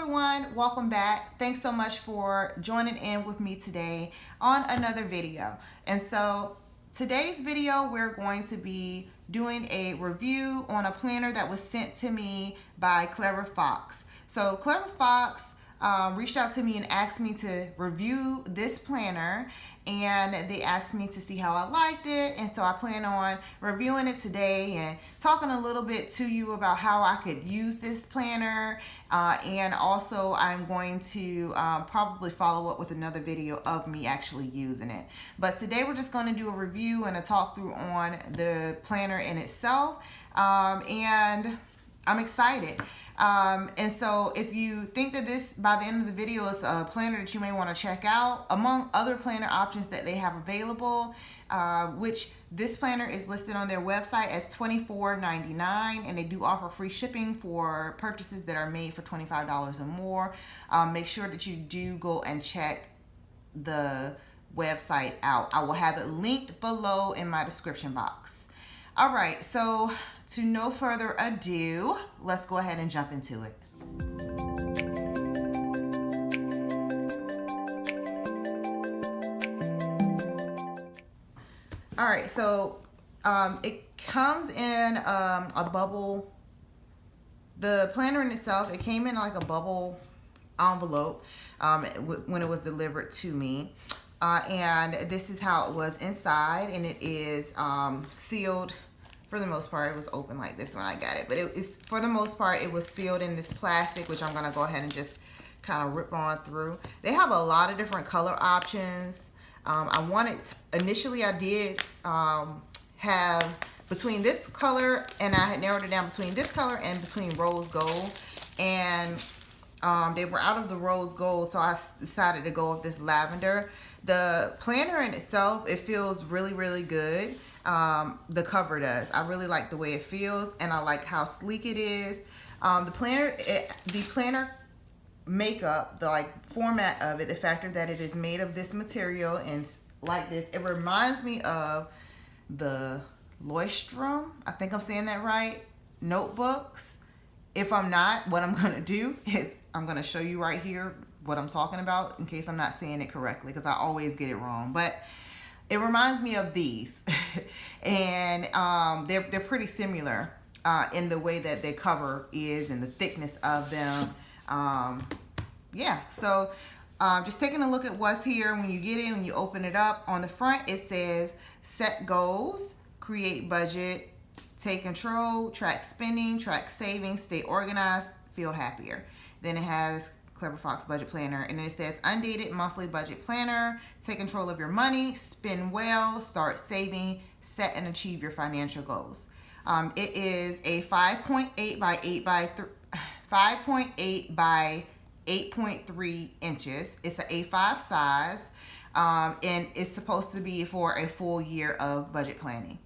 everyone, welcome back. Thanks so much for joining in with me today on another video. And so today's video, we're going to be doing a review on a planner that was sent to me by Clever Fox. So Clever Fox reached out to me and asked me to review this planner, and they asked me to see how I liked it, and so I plan on reviewing it today and talking a little bit to you about how I could use this planner, and also I'm going to probably follow up with another video of me actually using it. But today we're just going to do a review and a talk through on the planner in itself, and I'm excited. And so if you think that this, by the end of the video, is a planner that you may want to check out, among other planner options that they have available, which this planner is listed on their website as $24.99, and they do offer free shipping for purchases that are made for $25 or more. Make sure that you do go and check the website out. I will have it linked below in my description box. All right, so to no further ado, let's go ahead and jump into it. All right, so it comes in a bubble. The planner in itself, it came in like a bubble envelope when it was delivered to me. And this is how it was inside, and it is sealed. For the most part, it was open like this when I got it, but it is, for the most part, it was sealed in this plastic, which I'm gonna go ahead and just kind of rip on through. They have a lot of different color options. Initially I did have between this color, and I had narrowed it down between this color and between rose gold, and they were out of the rose gold, so I decided to go with this lavender. The planner in itself, it feels really, really good. The cover does. I really like the way it feels, and I like how sleek it is. The planner makeup, the format of it, the factor that it is made of this material and like this, it reminds me of the Leuchtturm, I think I'm saying that right, notebooks. If I'm not, what I'm gonna do is I'm gonna show you right here what I'm talking about in case I'm not saying it correctly, because I always get it wrong. But it reminds me of these, and they're pretty similar in the way that their cover is and the thickness of them. Yeah, so just taking a look at what's here. When you get in, when you open it up, on the front it says set goals, create budget, take control, track spending, track savings, stay organized, feel happier. Then it has Clever Fox Budget Planner, and it says undated monthly budget planner, take control of your money, spend well, start saving, set and achieve your financial goals. It is a 5.8 by 8.3 inches. It's an A5 size, and it's supposed to be for a full year of budget planning.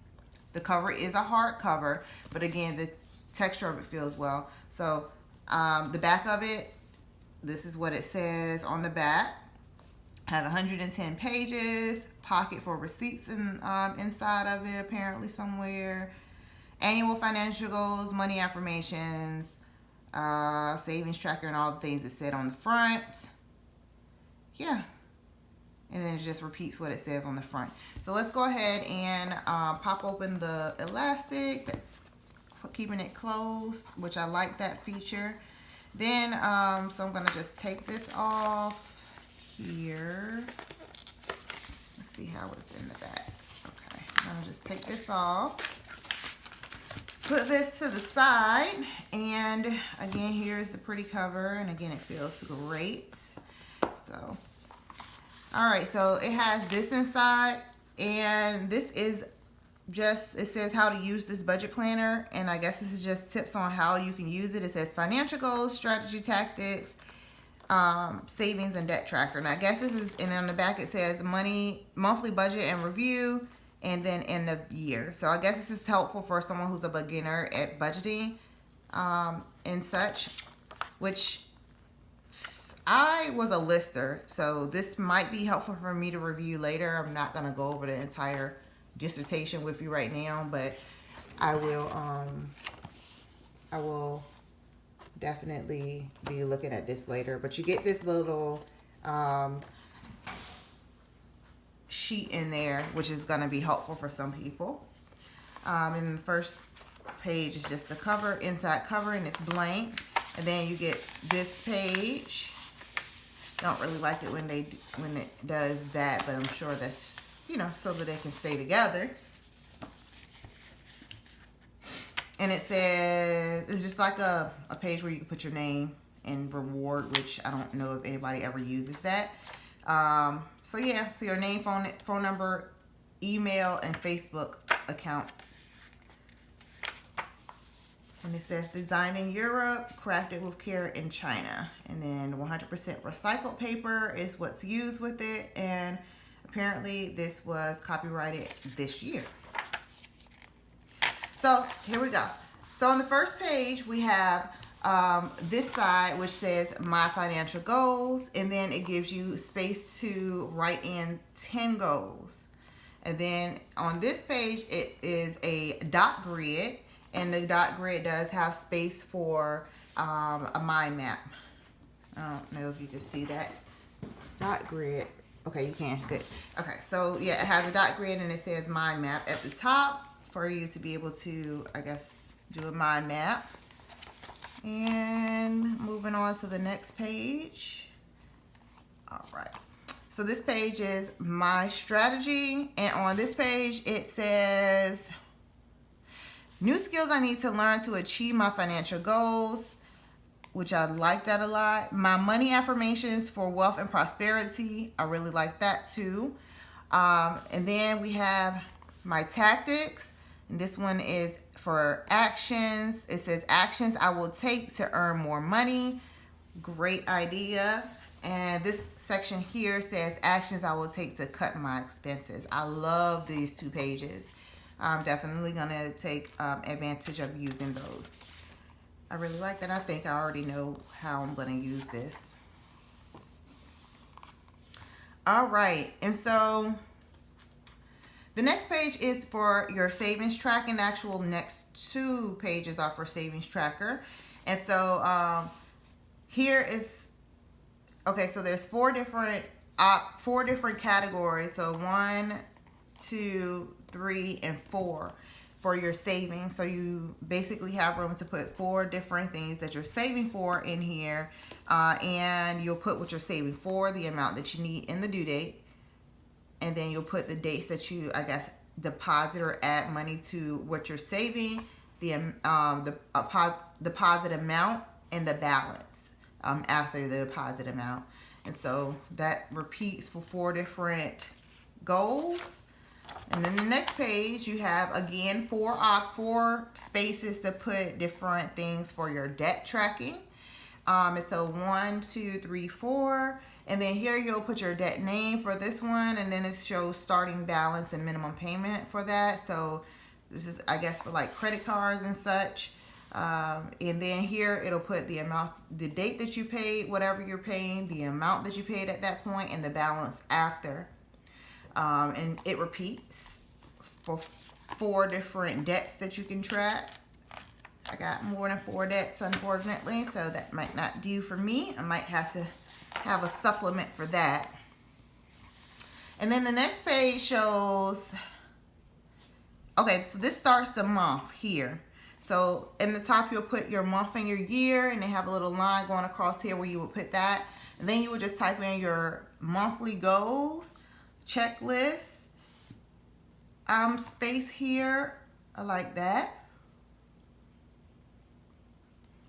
The cover is a hard cover, but again, the texture of it feels well. So the back of it, this is what it says on the back. Has 110 pages, pocket for receipts inside of it, apparently somewhere. Annual financial goals, money affirmations, savings tracker, and all the things it said on the front. Yeah. And then it just repeats what it says on the front. So let's go ahead and pop open the elastic that's keeping it closed, which I like that feature. Then, so I'm going to just take this off here. Let's see how it's in the back. Okay, I'm going to just take this off. Put this to the side. And again, here's the pretty cover. And again, it feels great. So, all right, so it has this inside. And this is just, it says how to use this budget planner, and I guess this is just tips on how you can use it. It says financial goals, strategy, tactics, savings, and debt tracker. And I guess this is, and on the back it says monthly budget and review, and then end of year. So I guess this is helpful for someone who's a beginner at budgeting and such, which I was a lister, so this might be helpful for me to review later. I'm not going to go over the entire dissertation with you right now, but I will definitely be looking at this later. But you get this little sheet in there, which is going to be helpful for some people. And the first page is just the cover, inside cover, and it's blank. And then you get this page. Don't really like it when it does that, but I'm sure that's, you know, so that they can stay together. And it says, it's just like a page where you can put your name and reward, which I don't know if anybody ever uses that. So yeah, so your name, phone number, email, and Facebook account. And it says designed in Europe, crafted with care in China. And then 100% recycled paper is what's used with it. And apparently this was copyrighted this year. So here we go. So on the first page, we have this side, which says my financial goals. And then it gives you space to write in 10 goals. And then on this page, it is a dot grid. And the dot grid does have space for a mind map. I don't know if you can see that. Dot grid. Okay, you can. Good. Okay, so yeah, it has a dot grid and it says mind map at the top for you to be able to, I guess, do a mind map. And moving on to the next page. All right. So this page is my strategy. And on this page, it says new skills I need to learn to achieve my financial goals, which I like that a lot. My money affirmations for wealth and prosperity. I really like that too. And then we have my tactics. And this one is for actions. It says actions I will take to earn more money. Great idea. And this section here says actions I will take to cut my expenses. I love these two pages. I'm definitely going to take advantage of using those. I really like that. I think I already know how I'm going to use this. All right. And so the next page is for your savings tracking. The actual next two pages are for savings tracker. And so here is, okay, so there's four different categories. So 1, 2, 3, and 4 for your savings. So you basically have room to put 4 different things that you're saving for in here. And you'll put what you're saving for, the amount that you need in the due date. And then you'll put the dates that you, I guess, deposit or add money to what you're saving, the deposit amount, and the balance after the deposit amount. And so that repeats for 4 different goals. And then the next page, you have, again, 4 spaces to put different things for your debt tracking. And so 1, 2, 3, 4. And then here you'll put your debt name for this one. And then it shows starting balance and minimum payment for that. So this is, I guess, for like credit cards and such. And then here it'll put the amount, the date that you paid, whatever you're paying, the amount that you paid at that point, and the balance after. And it repeats for 4 different debts that you can track. I got more than 4 debts, unfortunately, so that might not do for me. I might have to have a supplement for that. And then the next page shows, okay, so this starts the month here. So in the top, you'll put your month and your year, and they have a little line going across here where you would put that. And then you would just type in your monthly goals, checklist, space here. I like that.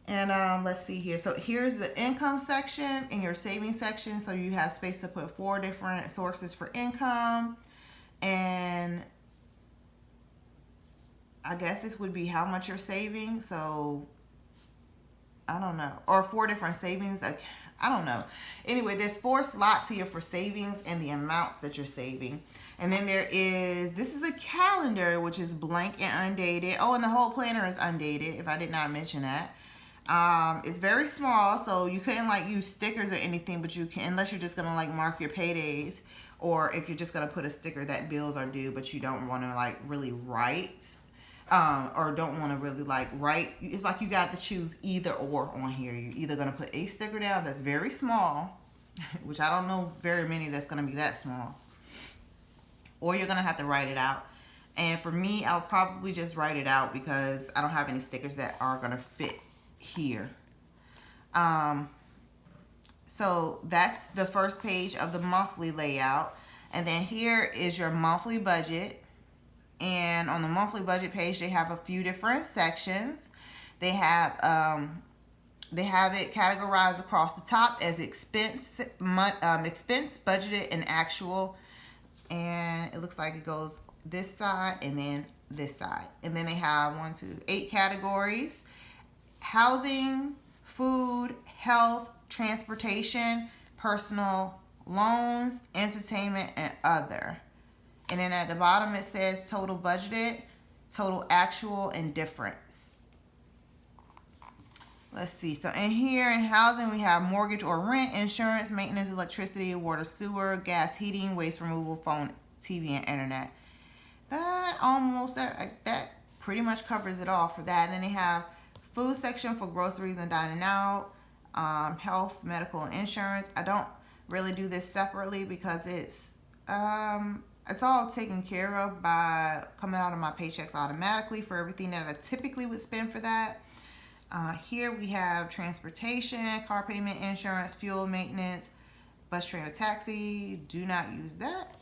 And let's see here. So here's the income section and your savings section. So you have space to put 4 different sources for income. And I guess this would be how much you're saving. So I don't know. Or 4 different savings. I don't know. Anyway, there's 4 slots here for savings and the amounts that you're saving. And then there is, this is a calendar, which is blank and undated. Oh, and the whole planner is undated, if I did not mention that. It's very small, so you couldn't like use stickers or anything, but you can, unless you're just gonna like mark your paydays, or if you're just gonna put a sticker that bills are due, but you don't want to like really write. or don't want to really like write. It's like you got to choose either or on here. You're either going to put a sticker down that's very small, which I don't know very many that's going to be that small, or you're going to have to write it out. And for me, I'll probably just write it out because I don't have any stickers that are going to fit here. So that's the first page of the monthly layout. And then here is your monthly budget. And on the monthly budget page, they have a few different sections. They have it categorized across the top as expense, budgeted, and actual. And it looks like it goes this side and then this side. And then they have 8 categories: housing, food, health, transportation, personal loans, entertainment, and other. And then at the bottom it says total budgeted, total actual, and difference. Let's see. So in here in housing, we have mortgage or rent, insurance, maintenance, electricity, water, sewer, gas, heating, waste removal, phone, TV, and internet. That pretty much covers it all for that. And then they have food section for groceries and dining out, health, medical, and insurance. I don't really do this separately because it's all taken care of by coming out of my paychecks automatically for everything that I typically would spend for that. Here we have transportation, car payment, insurance, fuel, maintenance, bus, train, or taxi. Do not use that.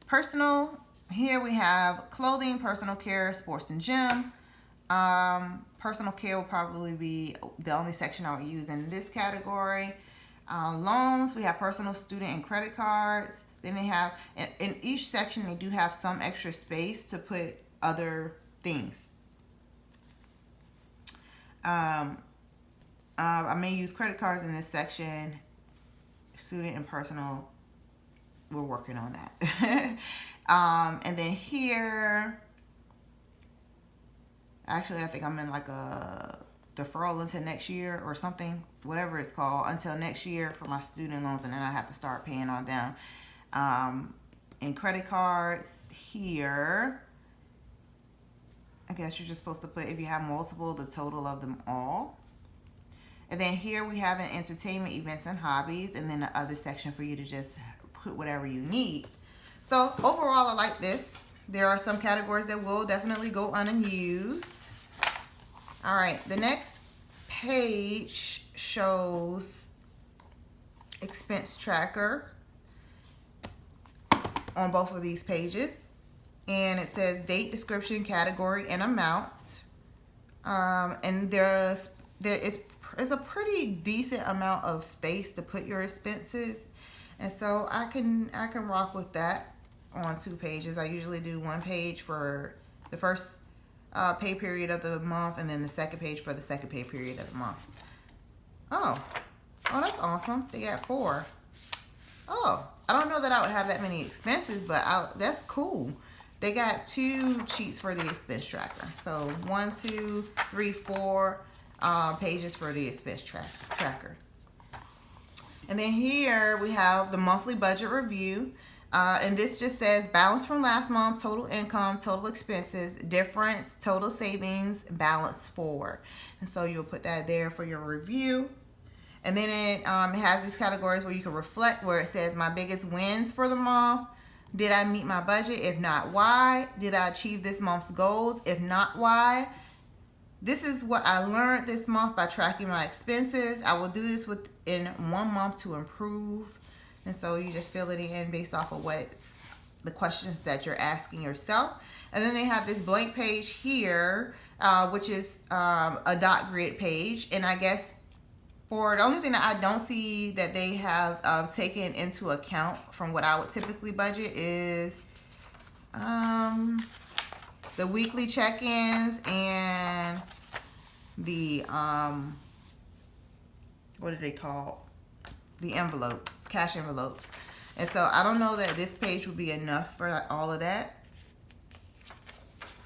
Personal. Here we have clothing, personal care, sports, and gym. Personal care will probably be the only section I would use in this category. Loans, we have personal, student, and credit cards. Then they have, in each section, they do have some extra space to put other things. I may use credit cards in this section. Student and personal, we're working on that. And then here, actually, I think I'm in like a deferral until next year or something, whatever it's called, until next year for my student loans, and then I have to start paying on them. And credit cards here, I guess you're just supposed to put, if you have multiple, the total of them all. And then here we have an entertainment, events, and hobbies, and then the other section for you to just put whatever you need. So overall, I like this. There are some categories that will definitely go unused. All right, the next page shows expense tracker on both of these pages. And it says date, description, category, and amount. And there is a pretty decent amount of space to put your expenses. And so I can rock with that on 2 pages. I usually do 1 page for the first pay period of the month, and then the second page for the second pay period of the month. Oh, that's awesome. They got 4. Oh, I don't know that I would have that many expenses, but that's cool. They got 2 sheets for the expense tracker. So 1, 2, 3, 4 pages for the expense tracker. And then here we have the monthly budget review. And this just says balance from last month, total income, total expenses, difference, total savings, balance forward. And so you'll put that there for your review. And then it has these categories where you can reflect, where it says my biggest wins for the month. Did I meet my budget? If not, why? Did I achieve this month's goals? If not, why? This is what I learned this month by tracking my expenses. I will do this within 1 month to improve. And so you just fill it in based off of the questions that you're asking yourself. And then they have this blank page here, which is a dot grid page. And I guess for the only thing that I don't see that they have taken into account from what I would typically budget is the weekly check-ins and the what are they called? The envelopes, cash envelopes. And so I don't know that this page would be enough for all of that.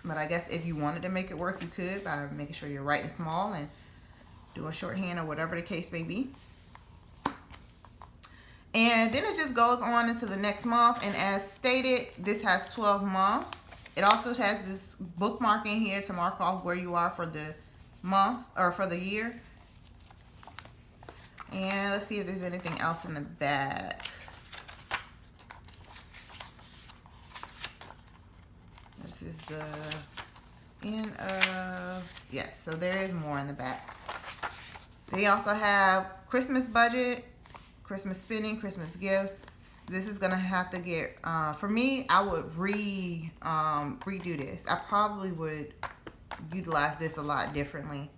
But I guess if you wanted to make it work, you could by making sure you're writing small and doing shorthand or whatever the case may be. And then it just goes on into the next month. And as stated, this has 12 months. It also has this bookmark in here to mark off where you are for the month or for the year. And let's see if there's anything else in the back. This is the end of, yes, so there is more in the back. They also have Christmas budget, Christmas spending, Christmas gifts. This is gonna have to get, for me, I would redo this. I probably would utilize this a lot differently.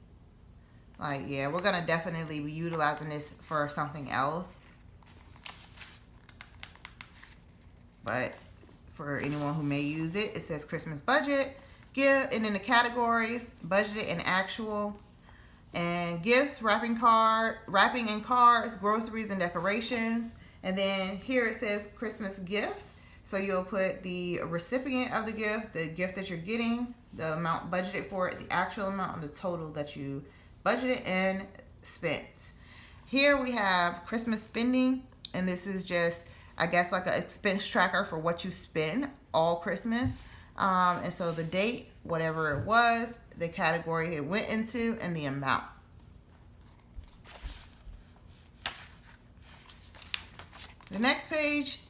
Like, yeah, we're gonna definitely be utilizing this for something else. But for anyone who may use it, it says Christmas budget, gift, and then the categories, budgeted and actual, and gifts, wrapping and cards, groceries and decorations. And then here it says Christmas gifts. So you'll put the recipient of the gift that you're getting, the amount budgeted for it, the actual amount, and the total that you budgeted and spent. Here we have Christmas spending, and this is just, I guess, like an expense tracker for what you spend all Christmas. And so the date, whatever it was, the category it went into, and the amount. The next page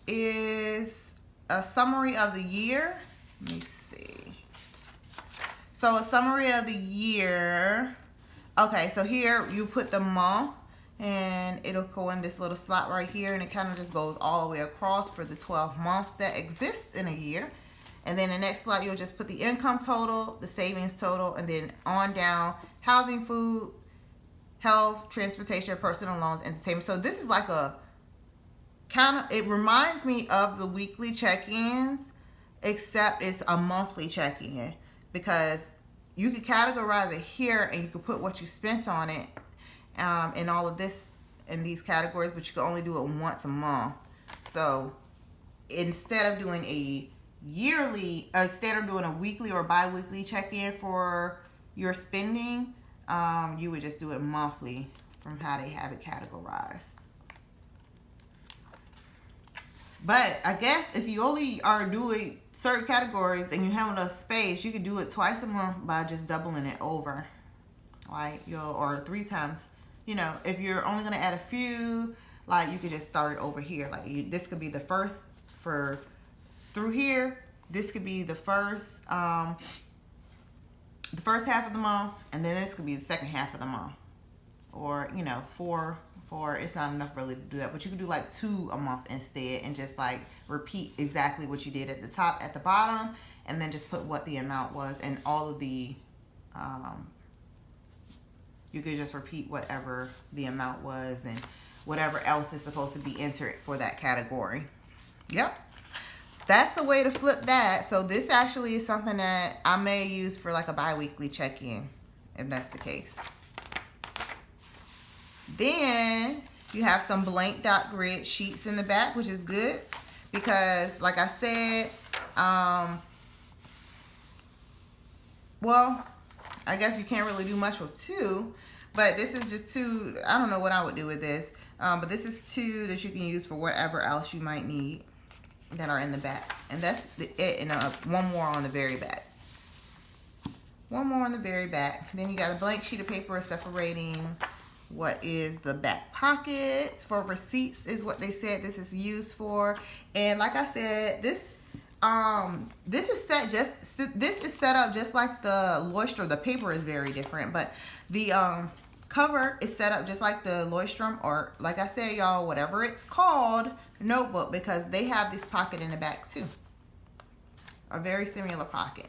is a summary of the year. Let me see. So a summary of the year. Okay, so here you put the month, and it'll go in this little slot right here, and it kind of just goes all the way across for the 12 months that exist in a year. And then the next slot, you'll just put the income total, the savings total, and then on down, housing, food, health, transportation, personal loans, entertainment. So this is like a kind of, it reminds me of the weekly check-ins, except it's a monthly check-in, because you could categorize it here and you could put what you spent on it in all of this in these categories, but you can only do it once a month. So instead of doing a yearly, instead of doing a weekly or bi-weekly check-in for your spending, you would just do it monthly from how they have it categorized. But I guess if you only are doing certain categories and you have enough space, you could do it twice a month by just doubling it over, like or 3 times. You know, if you're only gonna add a few, like you could just start it over here. Like this could be the first for through here. This could be the first half of the month, and then this could be the second half of the month, or you know, four. It's not enough really to do that, but you can do like 2 a month instead, and just like repeat exactly what you did at the top, at the bottom, and then just put what the amount was, and all of the you could just repeat whatever the amount was and whatever else is supposed to be entered for that category. Yep, that's the way to flip that. So this actually is something that I may use for like a bi-weekly check-in, if that's the case. Then you have some blank dot grid sheets in the back, which is good because, like I said, well, I guess you can't really do much with 2, but this is just 2. I don't know what I would do with this, but this is 2 that you can use for whatever else you might need that are in the back. And that's it, and one more on the very back. One more on the very back. Then you got a blank sheet of paper separating what is the back pockets for receipts is what they said this is used for. And like I said, this is set up just like the Leuchtturm. The paper is very different, but the cover is set up just like the Leuchtturm, or like I said, y'all, whatever it's called, notebook, because they have this pocket in the back too, a very similar pocket.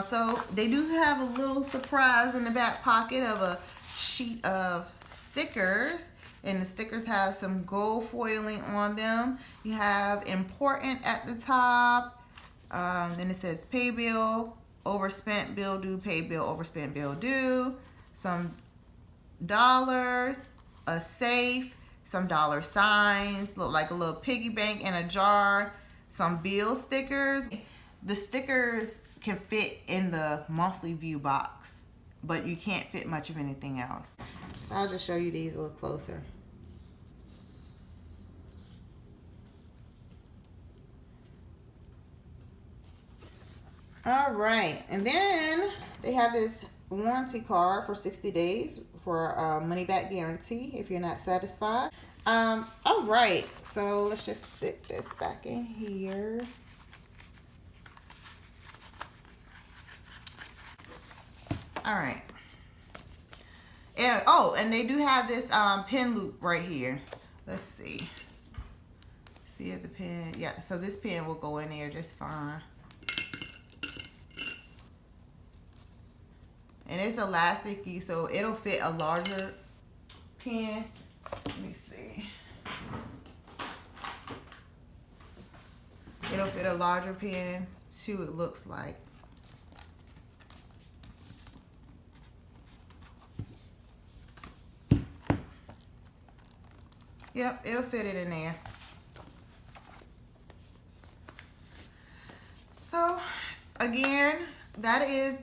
So they do have a little surprise in the back pocket of a sheet of stickers, and the stickers have some gold foiling on them. You have important at the top, then it says pay bill, overspent bill due, pay bill, overspent bill due, some dollars, a safe, some dollar signs, look like a little piggy bank in a jar, some bill stickers. The stickers can fit in the monthly view box, but you can't fit much of anything else. So I'll just show you these a little closer. All right, and then they have this warranty card for 60 days for a money back guarantee if you're not satisfied. All right, so let's just stick this back in here. All right. And, oh, and they do have this pin loop right here. Let's see. See if the pin, yeah, so this pin will go in there just fine. And it's elasticy, so it'll fit a larger pin. Let me see. It'll fit a larger pin too, it looks like. Yep, it'll fit it in there. So again, that is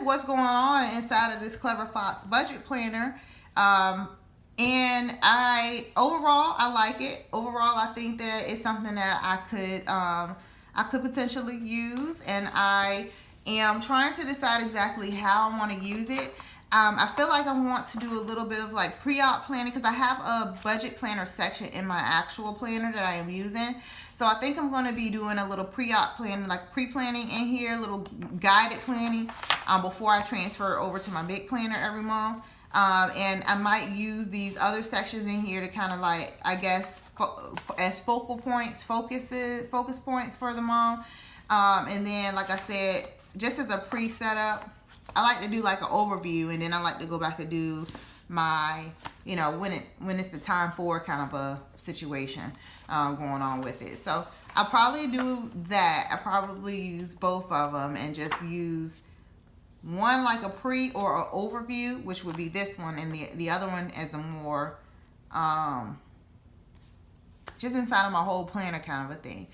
what's going on inside of this Clever Fox budget planner. And overall I like it. Overall, I think that it's something that I could potentially use, and I am trying to decide exactly how I want to use it. I feel like I want to do a little bit of like pre-op planning, because I have a budget planner section in my actual planner that I am using. So I think I'm going to be doing a little pre-op planning, like pre-planning in here, a little guided planning before I transfer over to my big planner every month. And I might use these other sections in here to kind of like, I guess, as focal points, focus points for the month. And then, like I said, just as a pre-setup, I like to do like an overview, and then I like to go back and do my, you know, when it's the time for kind of a situation going on with it. So I'll probably do that. I probably use both of them and just use one like a pre or an overview, which would be this one, and the other one as the more just inside of my whole planner kind of a thing.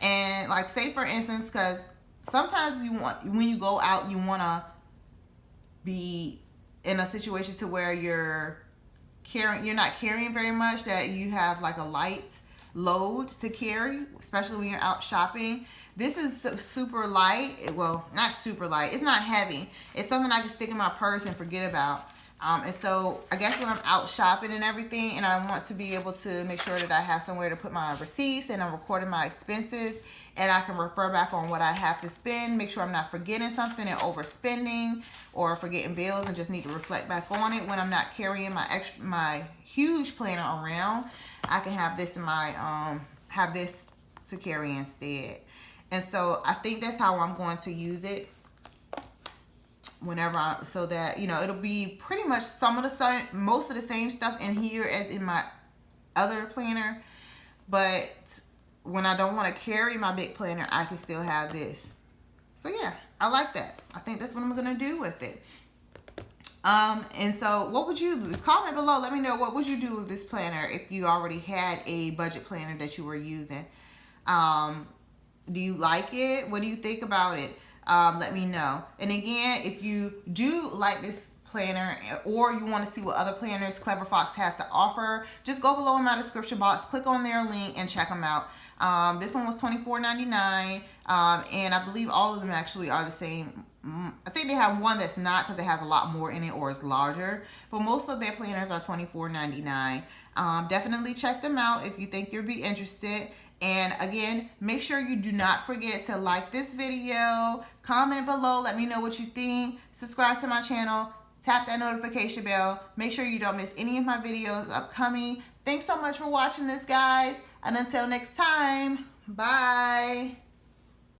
And like, say for instance, because sometimes when you go out, you want to be in a situation to where you're not carrying very much, that you have like a light load to carry, especially when you're out shopping. This is super light. Well, not super light. It's not heavy. It's something I can stick in my purse and forget about. And so I guess when I'm out shopping and everything, and I want to be able to make sure that I have somewhere to put my receipts, and I'm recording my expenses, and I can refer back on what I have to spend, make sure I'm not forgetting something and overspending or forgetting bills, and just need to reflect back on it when I'm not carrying my huge planner around. I can have this in my have this to carry instead. And so I think that's how I'm going to use it whenever so that, you know, it'll be pretty much most of the same stuff in here as in my other planner, but when I don't want to carry my big planner, I can still have this. So yeah, I like that. I think that's what I'm going to do with it. And so what would you do? Comment below. Let me know, what would you do with this planner if you already had a budget planner that you were using? Do you like it? What do you think about it? Let me know. And again, if you do like this planner, or you want to see what other planners Clever Fox has to offer, just go below in my description box, click on their link, and check them out. This one was $24.99, and I believe all of them actually are the same. I think they have one that's not, because it has a lot more in it or is larger, but most of their planners are $24.99. Definitely check them out if you think you'll be interested. And again, make sure you do not forget to like this video, comment below, let me know what you think, subscribe to my channel, tap that notification bell, make sure you don't miss any of my videos upcoming. Thanks so much for watching this, guys, and until next time, bye.